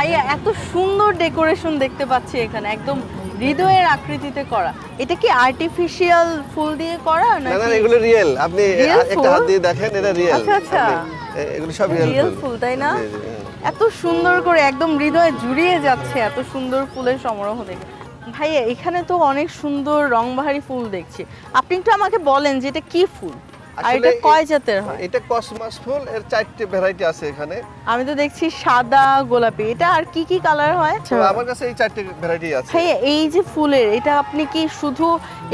ভাইয়া এত সুন্দর ডেকোরেশন দেখতে পাচ্ছি এখানে, একদম হৃদয়ের আকৃতিতে করা। এটা কি আর্টিফিশিয়াল ফুল দিয়ে করা না নাকি? না, এগুলো রিয়েল। আপনি Real একটা হাত ফুল? দিয়ে দেখেন, এটা রিয়েল। আচ্ছা আচ্ছা, এগুলো সব রিয়েল রিয়েল ফুল তাই না? জি, জি, হ্যাঁ। এত সুন্দর করে একদম হৃদয়ে জুড়িয়ে যাচ্ছে এত সুন্দর ফুলের সমারোহ দেখে। ভাইয়া এখানে তো অনেক সুন্দর রংবাহারি ফুল দেখছি, আপনি একটু আমাকে বলেন যে এটা কি ফুল আর আসলে এটা কয় জাতের হয়? এটা কসমস ফুল, এর 4টে ভ্যারাইটি আছে এখানে। আমি তো দেখছি সাদা, গোলাপি, এটা আর কি কি কালার হয়? তো আমার কাছে এই 4টে ভ্যারাইটি আছে। ভাইয়া এই যে ফুলের, এটা আপনি কি শুধু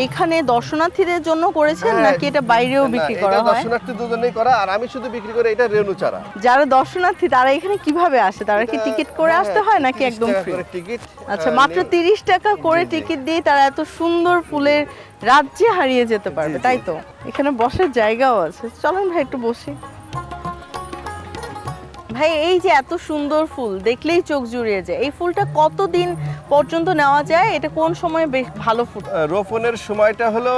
এখানে দর্শনার্থীদের জন্য করেছেন নাকি এটা বাইরেও বিক্রি করা হয়? দর্শনার্থীদের জন্যই করা, আর আমি শুধু বিক্রি করে এটা রেণু চারা। যারা দর্শনার্থী তারা এখানে কিভাবে আসে? তারা কি টিকিট করে আসতে হয় নাকি একদম ফ্রি? টিকিট। আচ্ছা, মাত্র 30 টাকা করে টিকিট দিয়ে তারা এত সুন্দর ফুলের রাজ্যে হারিয়ে যেতে পারবে, তাই তো? এখানে বসার জায়গাও আছে, চলেন ভাই একটু বসি। ভাই এই যে এত সুন্দর ফুল দেখলেই চোখ জুড়িয়ে যায়, এই ফুলটা কতদিন পর্যন্ত নেওয়া যায়? এটা কোন সময় বেশ ভালো ফুল? রোপণের সময়টা হলো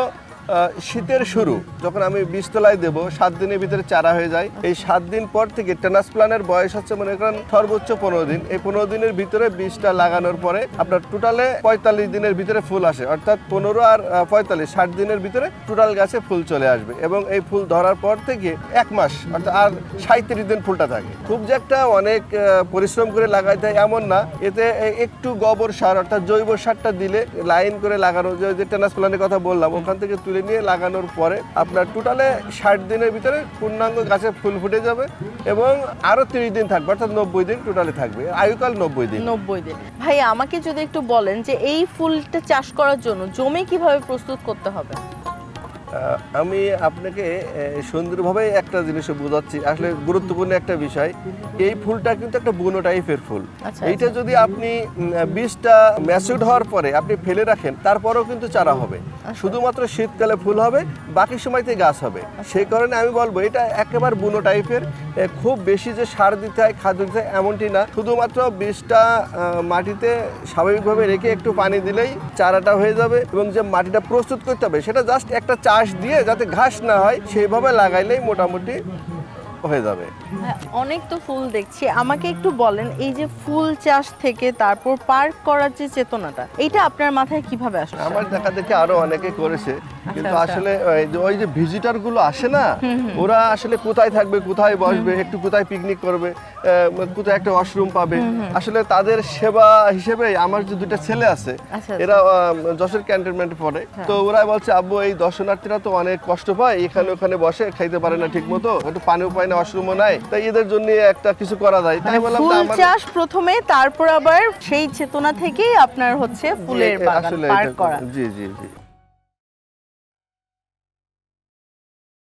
শীতের শুরু, যখন আমি বীজতলায় দেবো 7 দিনের ভিতরে চারা হয়ে যায়। এই 7 দিন পর থেকে ট্রান্সপ্লান্টের বয়স হচ্ছে মনে করেন সর্বোচ্চ 15 দিন। এই 15 দিনের ভিতরে বীজটা লাগানোর পরে আপনার টোটালে 45 দিনের ভিতরে ফুল আসে, অর্থাৎ 15 আর 45 60 দিনের ভিতরে টোটাল গাছে ফুল চলে আসবে। এবং এই ফুল ধরার পর থেকে 1 মাস অর্থাৎ আর 37 দিন ফুলটা থাকে। খুব যে একটা অনেক পরিশ্রম করে লাগাইতে হয় এমন না, এতে একটু গোবর সার অর্থাৎ জৈব সারটা দিলে লাইন করে লাগানো, যে ট্রান্সপ্লান্টের কথা বললাম ওখান থেকে তুলে নিয়ে লাগানোর পরে আপনার টোটালে 60 দিনের ভিতরে পূর্ণাঙ্গ গাছে ফুল ফুটে যাবে এবং আরো 30 দিন থাকবে, অর্থাৎ 90 দিন টোটালে থাকবে, আয়ুকাল 90 দিন। 90 দিন। ভাই আমাকে যদি একটু বলেন যে এই ফুলটা চাষ করার জন্য জমি কিভাবে প্রস্তুত করতে হবে? আমি আপনাকে সুন্দরভাবে একটা জিনিস বোঝাচ্ছি, আসলে গুরুত্বপূর্ণ একটা বিষয়। এই ফুলটা কিন্তু একটা বুনো টাইপের ফুল। এইটা যদি আপনি বীজটা ম্যাচিউরড হওয়ার পরে আপনি ফেলে রাখেন, তারপরেও কিন্তু চারা হবে। শুধুমাত্র শীতকালে ফুল হবে, বাকি সময়তে গাছ হবে। সেই কারণে আমি বলবো এটা একেবারে বুনো টাইপের। খুব বেশি যে সার দিতে হয়, খাদ্য দিতে হয় এমনটি না, শুধুমাত্র বীজটা মাটিতে স্বাভাবিকভাবে রেখে একটু পানি দিলেই চারাটা হয়ে যাবে। এবং যে মাটিটা প্রস্তুত করতে হবে সেটা জাস্ট একটা চাষ দিয়ে যাতে ঘাস না হয় সেইভাবে লাগাইলেই মোটামুটি হয়ে যাবে। অনেক তো ফুল দেখছি, আমাকে একটু বলেন এই যে ফুল চাষ থেকে তারপর পার্ক করার যে চেতনাটা, এটা আপনার মাথায় কিভাবে আসে? আমার দেখা দেখে আরো অনেকে করেছে, কিন্তু আসলে ওই যে ভিজিটর গুলো আসে না, ওরা আসলে কোথায় থাকবে, কোথায় বসবে, একটু কোথায় পিকনিক করবে, কোথায় একটা ওয়াশরুম পাবে, আসলে তাদের সেবা হিসেবে আমার যে 2টা ছেলে আছে এরা যশোর ক্যান্টনমেন্টে পড়ে, তো ওরা বলছে আব্বু এই দর্শনার্থীরা তো অনেক কষ্ট পায়, এখানে ওখানে বসে খাইতে পারে না ঠিক মতো, একটু পানিও পায় না, ওয়াশরুমও নাই, তাই এদের জন্য একটা কিছু করা যায়। তাই বললাম ফুল চাষ প্রথমে, তারপর আবার সেই চেতনা থেকেই আপনার হচ্ছে ফুলের বাগান পার্ক করা। জি জি জি।